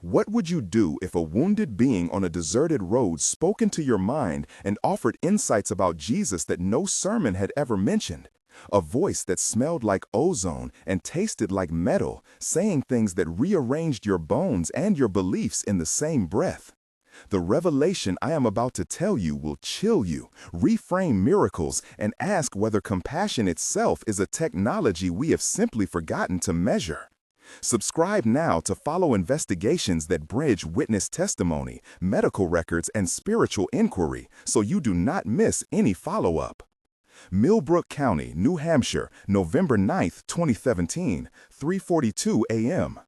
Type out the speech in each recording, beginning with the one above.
What would you do if a wounded being on a deserted road spoke into your mind and offered insights about Jesus that no sermon had ever mentioned? A voice that smelled like ozone and tasted like metal, saying things that rearranged your bones and your beliefs in the same breath. The revelation I am about to tell you will chill you, reframe miracles, and ask whether compassion itself is a technology we have simply forgotten to measure. Subscribe now to follow investigations that bridge witness testimony, medical records, and spiritual inquiry so you do not miss any follow-up. Millbrook County, New Hampshire, November 9, 2017, 3:42 a.m.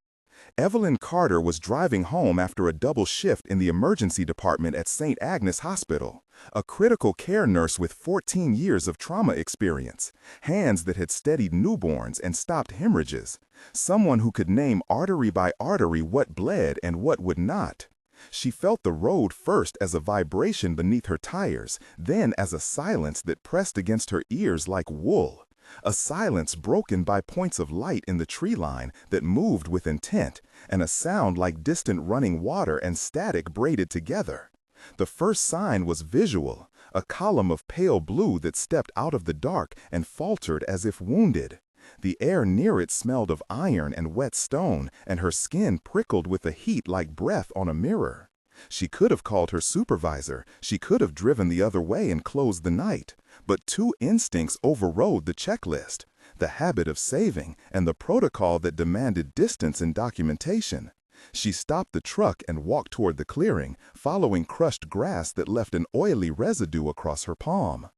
Evelyn Carter was driving home after a double shift in the emergency department at St. Agnes Hospital, a critical care nurse with 14 years of trauma experience, hands that had steadied newborns and stopped hemorrhages, someone who could name artery by artery what bled and what would not. She felt the road first as a vibration beneath her tires, then as a silence that pressed against her ears like wool. A silence broken by points of light in the tree line that moved with intent, and a sound like distant running water and static braided together. The first sign was visual, a column of pale blue that stepped out of the dark and faltered as if wounded. The air near it smelled of iron and wet stone, and her skin prickled with a heat like breath on a mirror. She could have called her supervisor, she could have driven the other way and closed the night, but two instincts overrode the checklist: the habit of saving and the protocol that demanded distance and documentation. She stopped the truck and walked toward the clearing, following crushed grass that left an oily residue across her palm.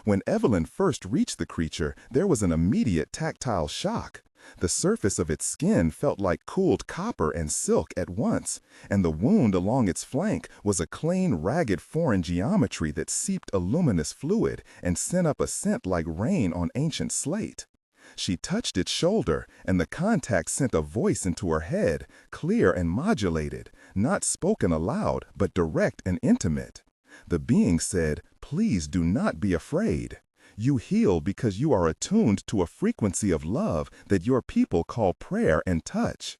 When Evelyn first reached the creature, there was an immediate tactile shock. The surface of its skin felt like cooled copper and silk at once, and the wound along its flank was a clean, ragged foreign geometry that seeped a luminous fluid and sent up a scent like rain on ancient slate. She touched its shoulder, and the contact sent a voice into her head, clear and modulated, not spoken aloud, but direct and intimate. The being said, "Please do not be afraid. You heal because you are attuned to a frequency of love that your people call prayer and touch."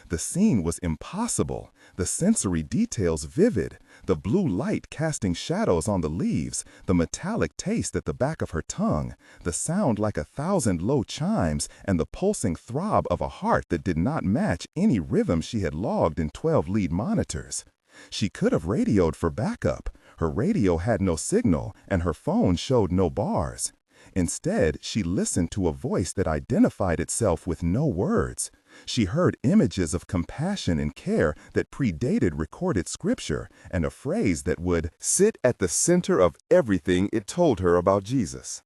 The scene was impossible, the sensory details vivid, the blue light casting shadows on the leaves, the metallic taste at the back of her tongue, the sound like 1,000 low chimes, and the pulsing throb of a heart that did not match any rhythm she had logged in 12-lead monitors. She could have radioed for backup. Her radio had no signal, and her phone showed no bars. Instead, she listened to a voice that identified itself with no words. She heard images of compassion and care that predated recorded scripture, and a phrase that would sit at the center of everything it told her about Jesus.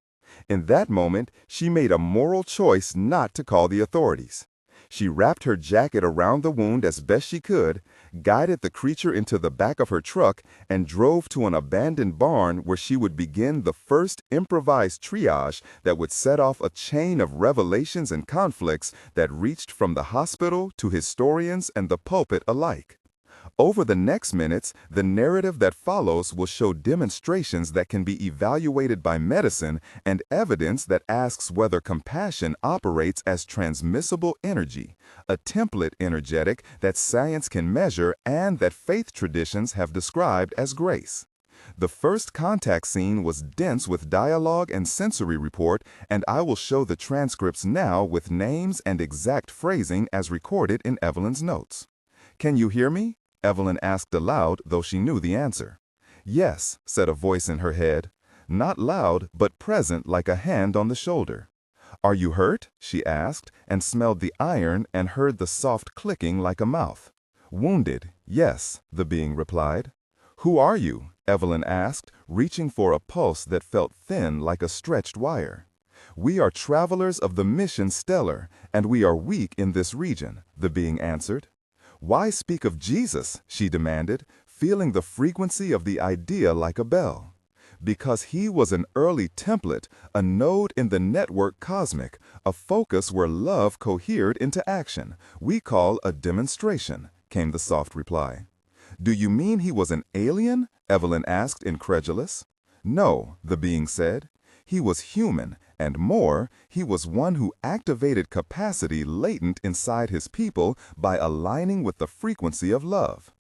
In that moment, she made a moral choice not to call the authorities. She wrapped her jacket around the wound as best she could, guided the creature into the back of her truck, and drove to an abandoned barn where she would begin the first improvised triage that would set off a chain of revelations and conflicts that reached from the hospital to historians and the pulpit alike. Over the next minutes, the narrative that follows will show demonstrations that can be evaluated by medicine and evidence that asks whether compassion operates as transmissible energy, a template energetic that science can measure and that faith traditions have described as grace. The first contact scene was dense with dialogue and sensory report, and I will show the transcripts now with names and exact phrasing as recorded in Evelyn's notes. "Can you hear me?" Evelyn asked aloud, though she knew the answer. "Yes," said a voice in her head, not loud but present like a hand on the shoulder. "Are you hurt?" she asked, and smelled the iron and heard the soft clicking like a mouth. "Wounded, yes," the being replied. "Who are you?" Evelyn asked, reaching for a pulse that felt thin like a stretched wire. "We are travelers of the mission stellar, and we are weak in this region," the being answered. "Why speak of Jesus?" she demanded, feeling the frequency of the idea like a bell. "Because he was an early template, a node in the network cosmic, a focus where love cohered into action. We call a demonstration," came the soft reply. "Do you mean he was an alien?" Evelyn asked, incredulous. "No," the being said. "He was human, And more, he was one who activated capacity latent inside his people by aligning with the frequency of love.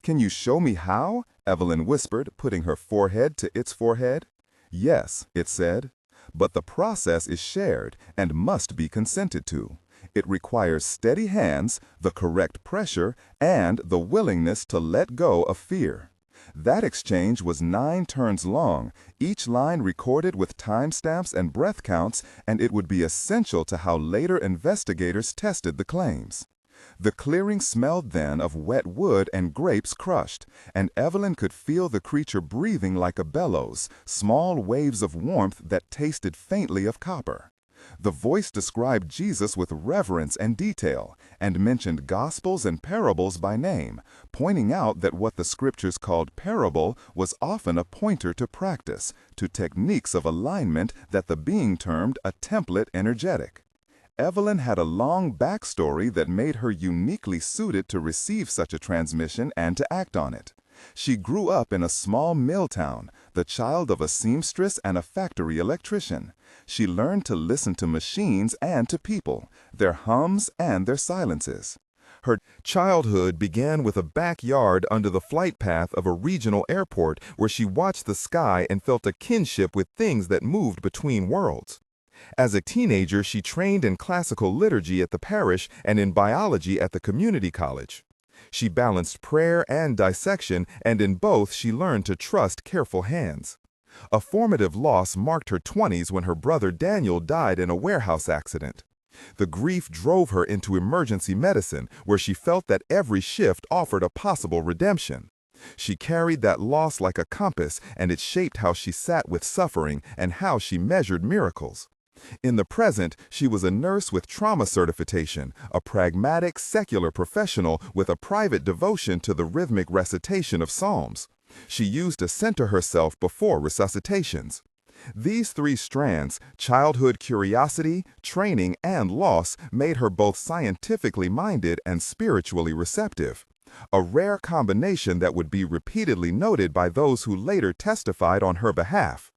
"Can you show me how?" Evelyn whispered, putting her forehead to its forehead. "Yes," it said, "but the process is shared and must be consented to. It requires steady hands, the correct pressure, and the willingness to let go of fear." That exchange was 9 turns long, each line recorded with timestamps and breath counts, and it would be essential to how later investigators tested the claims. The clearing smelled then of wet wood and grapes crushed, and Evelyn could feel the creature breathing like a bellows, small waves of warmth that tasted faintly of copper. The voice described Jesus with reverence and detail, and mentioned Gospels and parables by name, pointing out that what the Scriptures called parable was often a pointer to practice, to techniques of alignment that the being termed a template energetic. Evelyn had a long backstory that made her uniquely suited to receive such a transmission and to act on it. She grew up in a small mill town, the child of a seamstress and a factory electrician. She learned to listen to machines and to people, their hums and their silences. Her childhood began with a backyard under the flight path of a regional airport where she watched the sky and felt a kinship with things that moved between worlds. As a teenager, she trained in classical liturgy at the parish and in biology at the community college. She balanced prayer and dissection, and in both she learned to trust careful hands. A formative loss marked her 20s when her brother Daniel died in a warehouse accident. The grief drove her into emergency medicine, where she felt that every shift offered a possible redemption. She carried that loss like a compass, and it shaped how she sat with suffering and how she measured miracles. In the present, she was a nurse with trauma certification, a pragmatic, secular professional with a private devotion to the rhythmic recitation of psalms. She used to center herself before resuscitations. These 3 strands, childhood curiosity, training, and loss, made her both scientifically minded and spiritually receptive. A rare combination that would be repeatedly noted by those who later testified on her behalf.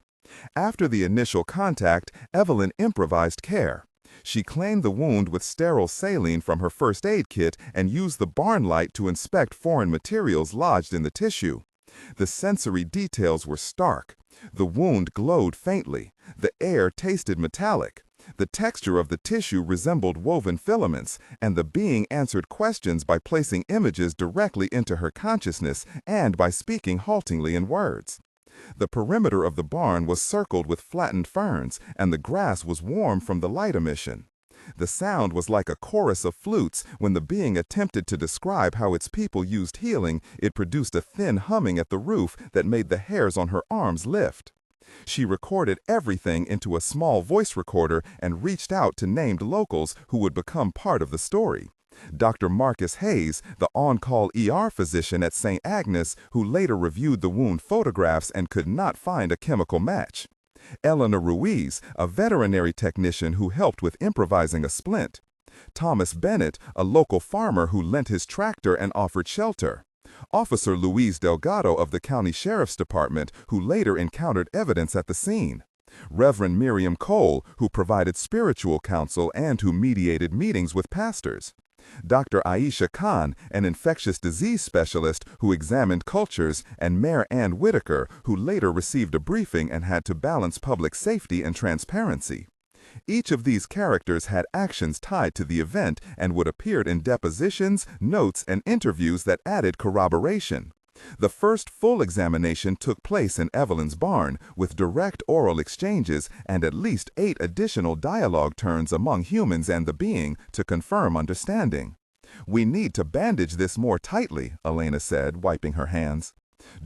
After the initial contact, Evelyn improvised care. She cleaned the wound with sterile saline from her first aid kit and used the barn light to inspect foreign materials lodged in the tissue. The sensory details were stark. The wound glowed faintly. The air tasted metallic. The texture of the tissue resembled woven filaments, and the being answered questions by placing images directly into her consciousness and by speaking haltingly in words. The perimeter of the barn was circled with flattened ferns, and the grass was warm from the light emission. The sound was like a chorus of flutes. When the being attempted to describe how its people used healing, it produced a thin humming at the roof that made the hairs on her arms lift. She recorded everything into a small voice recorder and reached out to named locals who would become part of the story. Dr. Marcus Hayes, the on-call ER physician at St. Agnes, who later reviewed the wound photographs and could not find a chemical match. Eleanor Ruiz, a veterinary technician who helped with improvising a splint. Thomas Bennett, a local farmer who lent his tractor and offered shelter. Officer Luis Delgado of the County Sheriff's Department, who later encountered evidence at the scene. Reverend Miriam Cole, who provided spiritual counsel and who mediated meetings with pastors. Dr. Aisha Khan, an infectious disease specialist who examined cultures, and Mayor Ann Whitaker, who later received a briefing and had to balance public safety and transparency. Each of these characters had actions tied to the event and would appear in depositions, notes, and interviews that added corroboration. The first full examination took place in Evelyn's barn, with direct oral exchanges and at least 8 additional dialogue turns among humans and the being to confirm understanding. "We need to bandage this more tightly," Elena said, wiping her hands.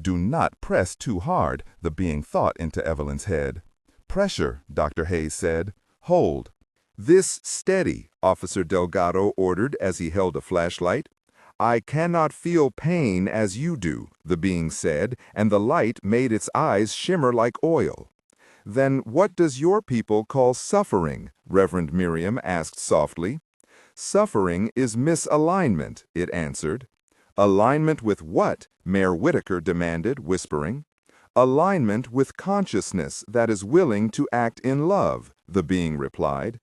"Do not press too hard," the being thought into Evelyn's head. "Pressure," Dr. Hayes said. "Hold." "This steady," Officer Delgado ordered as he held a flashlight. "I cannot feel pain as you do," the being said, and the light made its eyes shimmer like oil. "Then what does your people call suffering?" Reverend Miriam asked softly. "Suffering is misalignment," it answered. "Alignment with what?" Mayor Whitaker demanded, whispering. Alignment with consciousness that is willing to act in love, the being replied.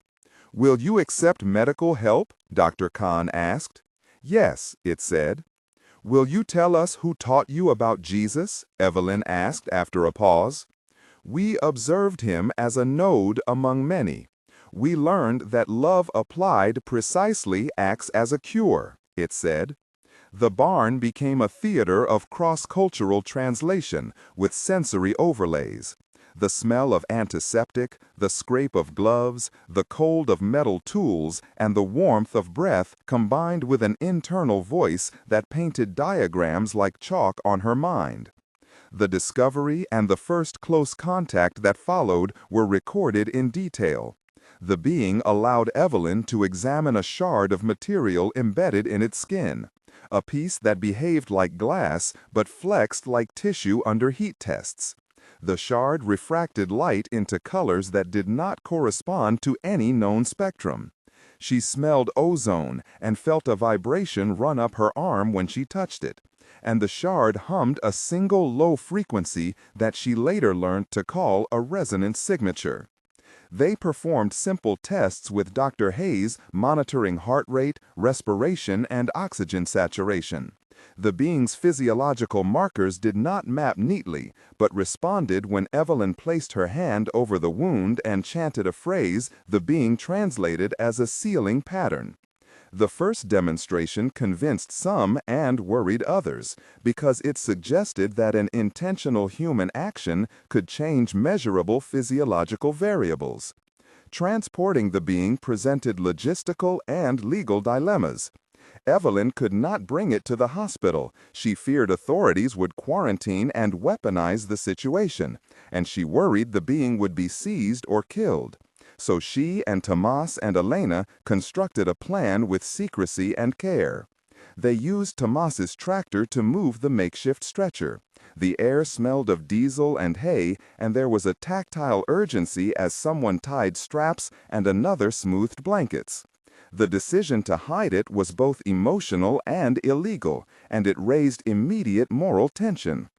Will you accept medical help? Dr. Khan asked. Yes, it said. Will you tell us who taught you about Jesus? Evelyn asked after a pause. We observed him as a node among many. We learned that love applied precisely acts as a cure, it said. The barn became a theater of cross-cultural translation with sensory overlays. The smell of antiseptic, the scrape of gloves, the cold of metal tools, and the warmth of breath combined with an internal voice that painted diagrams like chalk on her mind. The discovery and the first close contact that followed were recorded in detail. The being allowed Evelyn to examine a shard of material embedded in its skin, a piece that behaved like glass but flexed like tissue under heat tests. The shard refracted light into colors that did not correspond to any known spectrum. She smelled ozone and felt a vibration run up her arm when she touched it, and the shard hummed a single low frequency that she later learned to call a resonance signature. They performed simple tests with Dr. Hayes, monitoring heart rate, respiration, and oxygen saturation. The being's physiological markers did not map neatly, but responded when Evelyn placed her hand over the wound and chanted a phrase the being translated as a sealing pattern. The first demonstration convinced some and worried others, because it suggested that an intentional human action could change measurable physiological variables. Transporting the being presented logistical and legal dilemmas. Evelyn could not bring it to the hospital. She feared authorities would quarantine and weaponize the situation, and she worried the being would be seized or killed. So she and Tomas and Elena constructed a plan with secrecy and care. They used Tomas's tractor to move the makeshift stretcher. The air smelled of diesel and hay, and there was a tactile urgency as someone tied straps and another smoothed blankets. The decision to hide it was both emotional and illegal, and it raised immediate moral tension.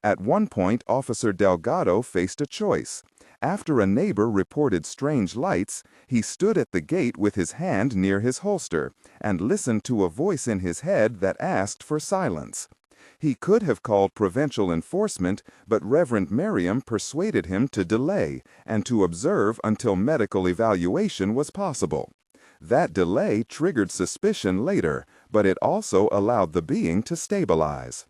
At one point, Officer Delgado faced a choice. After a neighbor reported strange lights, he stood at the gate with his hand near his holster and listened to a voice in his head that asked for silence. He could have called provincial enforcement, but Reverend Merriam persuaded him to delay and to observe until medical evaluation was possible. That delay triggered suspicion later, but it also allowed the being to stabilize.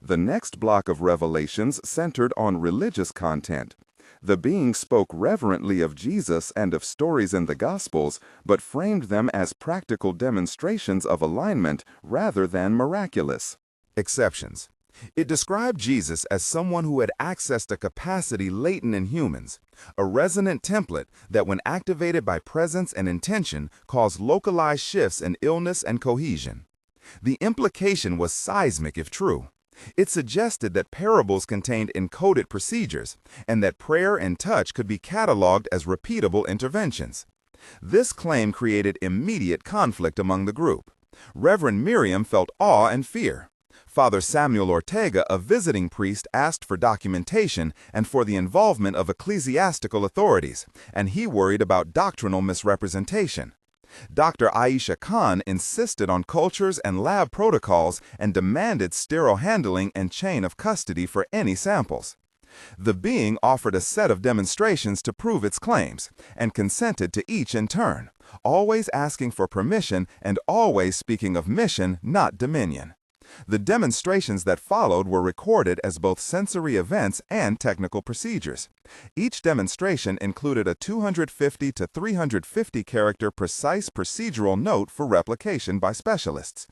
The next block of revelations centered on religious content. The being spoke reverently of Jesus and of stories in the Gospels, but framed them as practical demonstrations of alignment rather than miraculous. Exceptions. It described Jesus as someone who had accessed a capacity latent in humans, a resonant template that when activated by presence and intention caused localized shifts in illness and cohesion. The implication was seismic if true. It suggested that parables contained encoded procedures, and that prayer and touch could be cataloged as repeatable interventions. This claim created immediate conflict among the group. Reverend Miriam felt awe and fear. Father Samuel Ortega, a visiting priest, asked for documentation and for the involvement of ecclesiastical authorities, and he worried about doctrinal misrepresentation. Dr. Aisha Khan insisted on cultures and lab protocols and demanded sterile handling and chain of custody for any samples. The being offered a set of demonstrations to prove its claims, and consented to each in turn, always asking for permission and always speaking of mission, not dominion. The demonstrations that followed were recorded as both sensory events and technical procedures. Each demonstration included a 250 to 350 character precise procedural note for replication by specialists.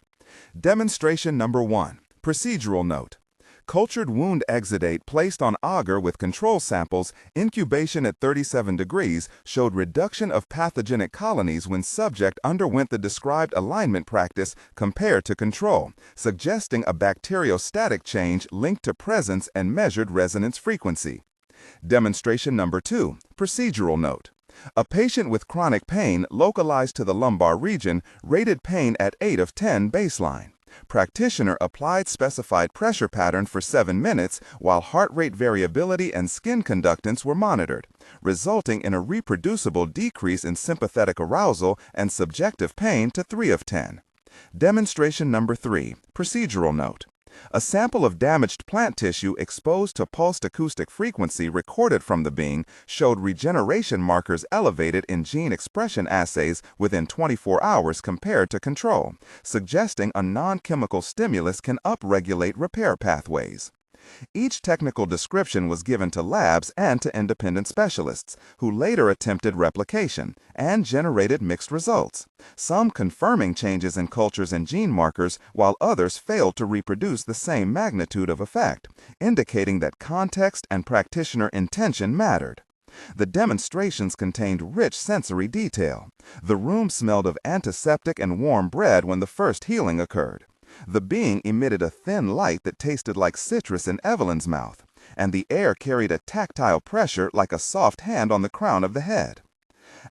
Demonstration number 1. Procedural note. Cultured wound exudate placed on agar with control samples, incubation at 37 degrees, showed reduction of pathogenic colonies when subject underwent the described alignment practice compared to control, suggesting a bacteriostatic change linked to presence and measured resonance frequency. Demonstration number 2. Procedural note. A patient with chronic pain localized to the lumbar region rated pain at 8 of 10 baseline. Practitioner applied specified pressure pattern for 7 minutes while heart rate variability and skin conductance were monitored, resulting in a reproducible decrease in sympathetic arousal and subjective pain to 3 of 10. Demonstration number 3, procedural note. A sample of damaged plant tissue exposed to pulsed acoustic frequency recorded from the being showed regeneration markers elevated in gene expression assays within 24 hours compared to control, suggesting a non-chemical stimulus can upregulate repair pathways. Each technical description was given to labs and to independent specialists, who later attempted replication and generated mixed results, some confirming changes in cultures and gene markers, while others failed to reproduce the same magnitude of effect, indicating that context and practitioner intention mattered. The demonstrations contained rich sensory detail. The room smelled of antiseptic and warm bread when the first healing occurred. The being emitted a thin light that tasted like citrus in Evelyn's mouth, and the air carried a tactile pressure like a soft hand on the crown of the head.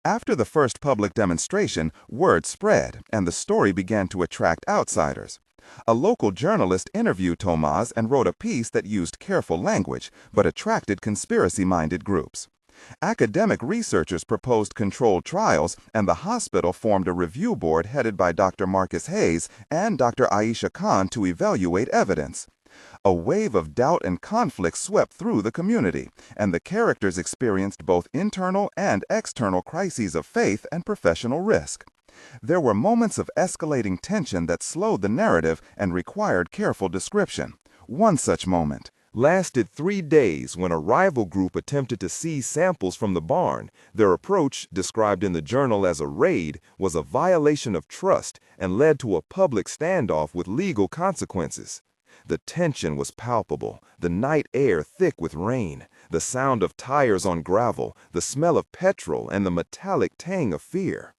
After the first public demonstration, word spread, and the story began to attract outsiders. A local journalist interviewed Thomas and wrote a piece that used careful language, but attracted conspiracy-minded groups. Academic researchers proposed controlled trials, and the hospital formed a review board headed by Dr. Marcus Hayes and Dr. Aisha Khan to evaluate evidence. A wave of doubt and conflict swept through the community, and the characters experienced both internal and external crises of faith and professional risk. There were moments of escalating tension that slowed the narrative and required careful description. One such moment lasted 3 days when a rival group attempted to seize samples from the barn. Their approach, described in the journal as a raid, was a violation of trust and led to a public standoff with legal consequences. The tension was palpable, the night air thick with rain, the sound of tires on gravel, the smell of petrol, and the metallic tang of fear.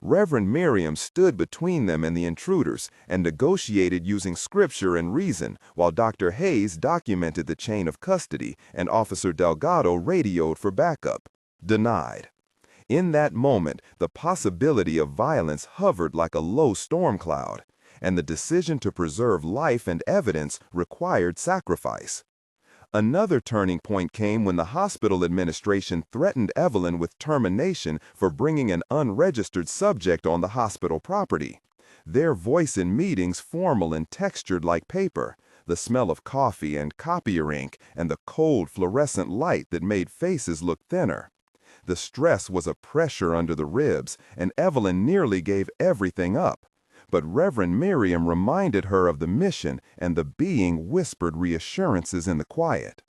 Reverend Miriam stood between them and the intruders and negotiated using scripture and reason, while Dr. Hayes documented the chain of custody and Officer Delgado radioed for backup. Denied. In that moment, the possibility of violence hovered like a low storm cloud, and the decision to preserve life and evidence required sacrifice. Another turning point came when the hospital administration threatened Evelyn with termination for bringing an unregistered subject on the hospital property. Their voice in meetings formal and textured like paper, the smell of coffee and copier ink, and the cold fluorescent light that made faces look thinner. The stress was a pressure under the ribs, and Evelyn nearly gave everything up. But Reverend Miriam reminded her of the mission, and the being whispered reassurances in the quiet.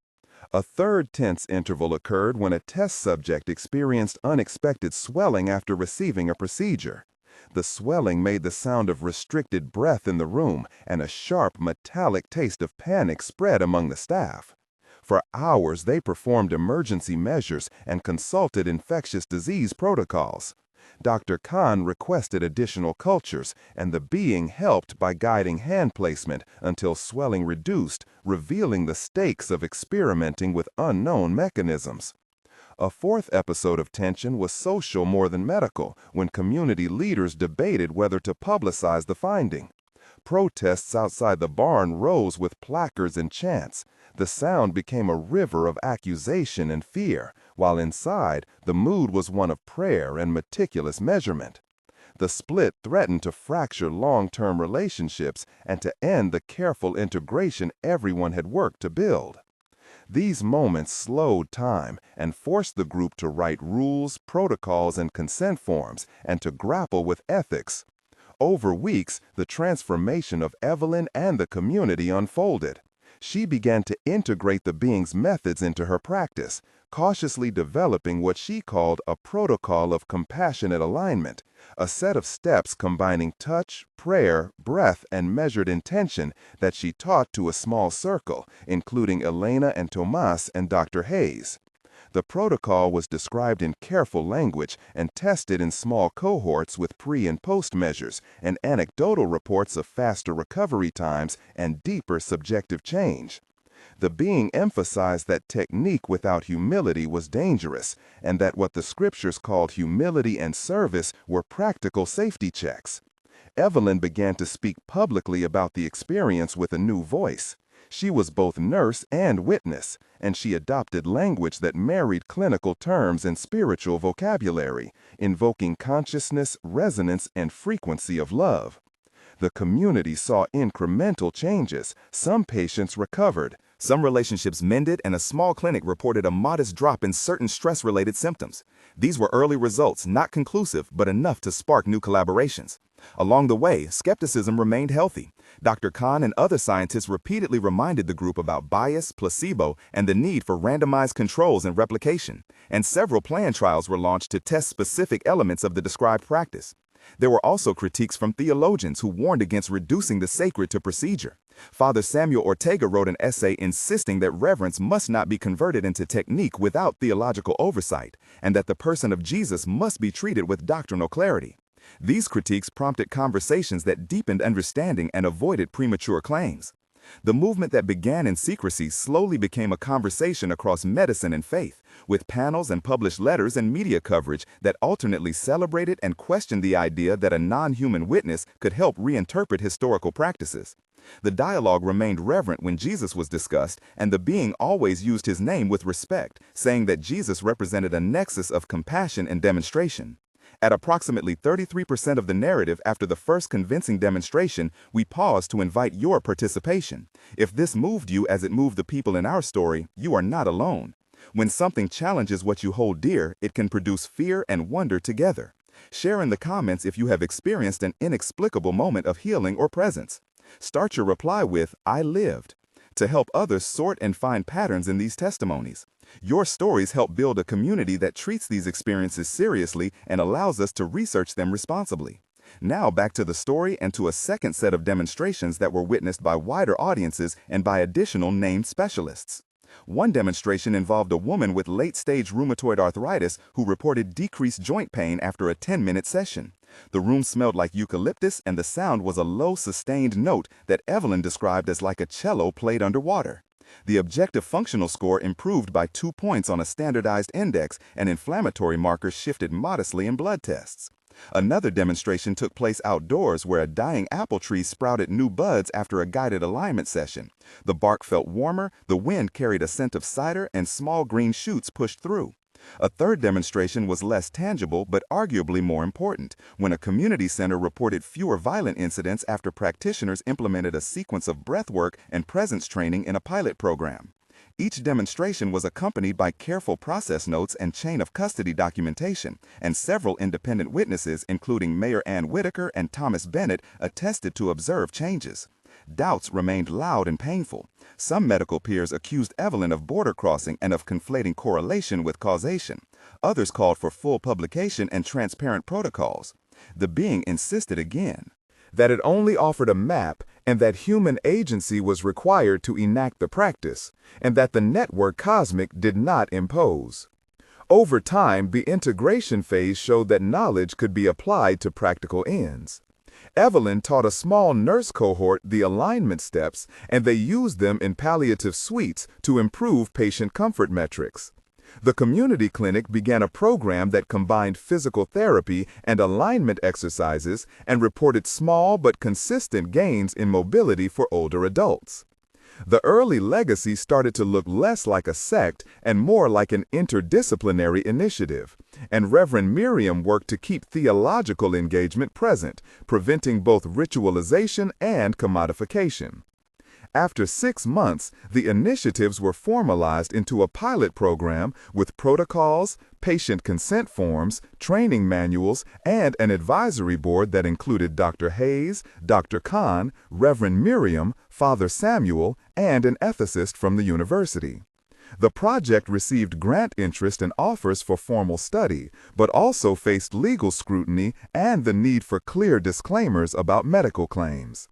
A third tense interval occurred when a test subject experienced unexpected swelling after receiving a procedure. The swelling made the sound of restricted breath in the room, and a sharp, metallic taste of panic spread among the staff. For hours they performed emergency measures and consulted infectious disease protocols. Dr. Khan requested additional cultures, and the being helped by guiding hand placement until swelling reduced, revealing the stakes of experimenting with unknown mechanisms. A fourth episode of tension was social more than medical, when community leaders debated whether to publicize the finding. Protests outside the barn rose with placards and chants. The sound became a river of accusation and fear, while inside, the mood was one of prayer and meticulous measurement. The split threatened to fracture long-term relationships and to end the careful integration everyone had worked to build. These moments slowed time and forced the group to write rules, protocols, and consent forms, and to grapple with ethics. Over weeks, the transformation of Evelyn and the community unfolded. She began to integrate the being's methods into her practice, cautiously developing what she called a protocol of compassionate alignment, a set of steps combining touch, prayer, breath, and measured intention that she taught to a small circle, including Elena and Tomas and Dr. Hayes. The protocol was described in careful language and tested in small cohorts with pre- and post measures and anecdotal reports of faster recovery times and deeper subjective change. The being emphasized that technique without humility was dangerous, and that what the scriptures called humility and service were practical safety checks. Evelyn began to speak publicly about the experience with a new voice. She was both nurse and witness, and she adopted language that married clinical terms and spiritual vocabulary, invoking consciousness, resonance, and frequency of love. The community saw incremental changes. Some patients recovered. Some relationships mended, and a small clinic reported a modest drop in certain stress-related symptoms. These were early results, not conclusive, but enough to spark new collaborations. Along the way, skepticism remained healthy. Dr. Kahn and other scientists repeatedly reminded the group about bias, placebo, and the need for randomized controls and replication. And several planned trials were launched to test specific elements of the described practice. There were also critiques from theologians who warned against reducing the sacred to procedure. Father Samuel Ortega wrote an essay insisting that reverence must not be converted into technique without theological oversight, and that the person of Jesus must be treated with doctrinal clarity. These critiques prompted conversations that deepened understanding and avoided premature claims. The movement that began in secrecy slowly became a conversation across medicine and faith, with panels and published letters and media coverage that alternately celebrated and questioned the idea that a non-human witness could help reinterpret historical practices. The dialogue remained reverent when Jesus was discussed, and the being always used his name with respect, saying that Jesus represented a nexus of compassion and demonstration. At approximately 33% of the narrative after the first convincing demonstration, we paused to invite your participation. If this moved you as it moved the people in our story, you are not alone. When something challenges what you hold dear, it can produce fear and wonder together. Share in the comments if you have experienced an inexplicable moment of healing or presence. Start your reply with, "I lived," to help others sort and find patterns in these testimonies. Your stories help build a community that treats these experiences seriously and allows us to research them responsibly. Now back to the story and to a second set of demonstrations that were witnessed by wider audiences and by additional named specialists. One demonstration involved a woman with late-stage rheumatoid arthritis who reported decreased joint pain after a 10-minute session. The room smelled like eucalyptus, and the sound was a low, sustained note that Evelyn described as like a cello played underwater. The objective functional score improved by 2 points on a standardized index, and inflammatory markers shifted modestly in blood tests. Another demonstration took place outdoors where a dying apple tree sprouted new buds after a guided alignment session. The bark felt warmer, the wind carried a scent of cider, and small green shoots pushed through. A third demonstration was less tangible but arguably more important, when a community center reported fewer violent incidents after practitioners implemented a sequence of breathwork and presence training in a pilot program. Each demonstration was accompanied by careful process notes and chain of custody documentation, and several independent witnesses, including Mayor Ann Whitaker and Thomas Bennett, attested to observed changes. Doubts remained loud and painful. Some medical peers accused Evelyn of border crossing and of conflating correlation with causation. Others called for full publication and transparent protocols. The being insisted again that it only offered a map and that human agency was required to enact the practice, and that the network cosmic did not impose. Over time, the integration phase showed that knowledge could be applied to practical ends. Evelyn taught a small nurse cohort the alignment steps, and they used them in palliative suites to improve patient comfort metrics. The community clinic began a program that combined physical therapy and alignment exercises and reported small but consistent gains in mobility for older adults. The early legacy started to look less like a sect and more like an interdisciplinary initiative, and Reverend Miriam worked to keep theological engagement present, preventing both ritualization and commodification. After 6 months, the initiatives were formalized into a pilot program with protocols, patient consent forms, training manuals, and an advisory board that included Dr. Hayes, Dr. Kahn, Reverend Miriam, Father Samuel, and an ethicist from the university. The project received grant interest and offers for formal study, but also faced legal scrutiny and the need for clear disclaimers about medical claims.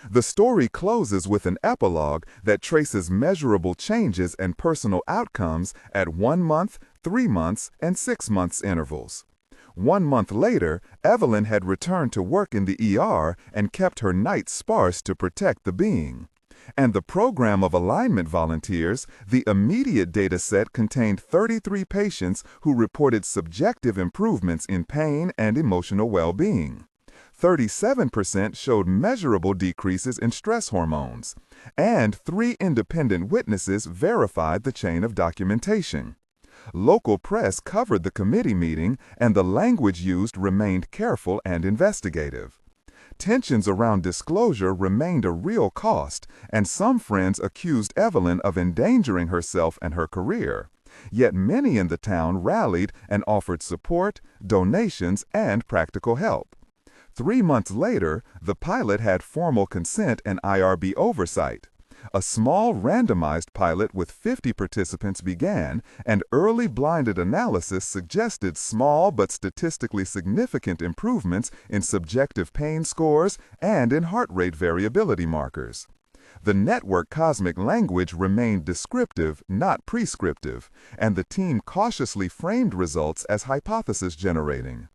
The story closes with an epilogue that traces measurable changes and personal outcomes at 1 month, 3 months, and 6 months intervals. 1 month later, Evelyn had returned to work in the ER and kept her nights sparse to protect the being. And the program of alignment volunteers, the immediate data set contained 33 patients who reported subjective improvements in pain and emotional well-being. 37% showed measurable decreases in stress hormones, and 3 independent witnesses verified the chain of documentation. Local press covered the committee meeting, and the language used remained careful and investigative. Tensions around disclosure remained a real cost, and some friends accused Evelyn of endangering herself and her career. Yet many in the town rallied and offered support, donations, and practical help. 3 months later, the pilot had formal consent and IRB oversight. A small randomized pilot with 50 participants began, and early blinded analysis suggested small but statistically significant improvements in subjective pain scores and in heart rate variability markers. The network cosmic language remained descriptive, not prescriptive, and the team cautiously framed results as hypothesis generating.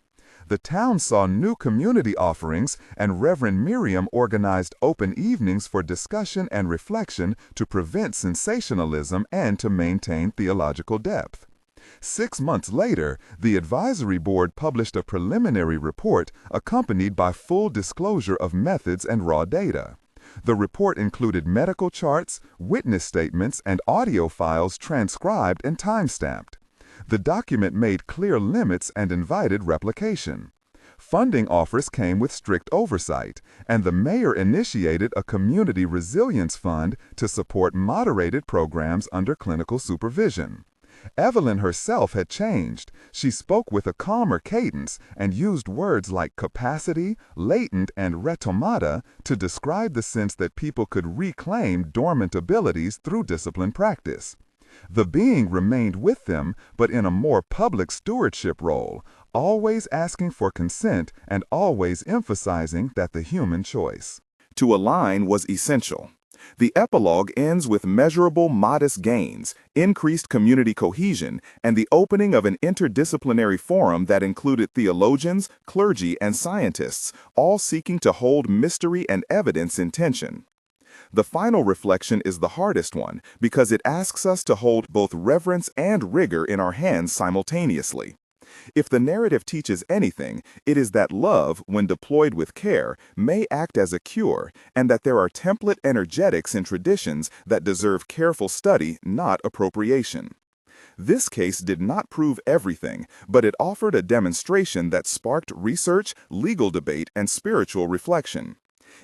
The town saw new community offerings, and Reverend Miriam organized open evenings for discussion and reflection to prevent sensationalism and to maintain theological depth. 6 months later, the advisory board published a preliminary report accompanied by full disclosure of methods and raw data. The report included medical charts, witness statements, and audio files transcribed and time-stamped. The document made clear limits and invited replication. Funding offers came with strict oversight, and the mayor initiated a community resilience fund to support moderated programs under clinical supervision. Evelyn herself had changed. She spoke with a calmer cadence and used words like capacity, latent, and retomata to describe the sense that people could reclaim dormant abilities through disciplined practice. The being remained with them, but in a more public stewardship role, always asking for consent and always emphasizing that the human choice to align was essential. The epilogue ends with measurable, modest gains, increased community cohesion, and the opening of an interdisciplinary forum that included theologians, clergy, and scientists, all seeking to hold mystery and evidence in tension. The final reflection is the hardest one because it asks us to hold both reverence and rigor in our hands simultaneously. If the narrative teaches anything, it is that love, when deployed with care, may act as a cure, and that there are template energetics in traditions that deserve careful study, not appropriation. This case did not prove everything, but it offered a demonstration that sparked research, legal debate, and spiritual reflection.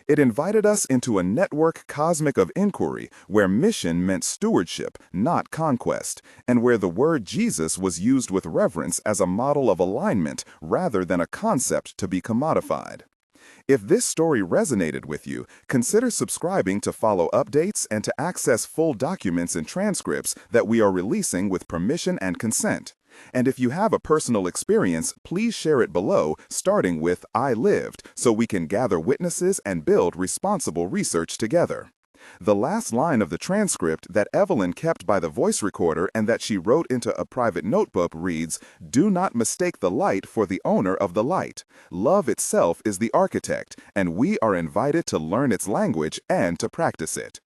It invited us into a network cosmic of inquiry where mission meant stewardship, not conquest, and where the word Jesus was used with reverence as a model of alignment rather than a concept to be commodified. If this story resonated with you, consider subscribing to follow updates and to access full documents and transcripts that we are releasing with permission and consent. And if you have a personal experience, please share it below, starting with "I lived," so we can gather witnesses and build responsible research together. The last line of the transcript that Evelyn kept by the voice recorder and that she wrote into a private notebook reads, "Do not mistake the light for the owner of the light. Love itself is the architect, and we are invited to learn its language and to practice it."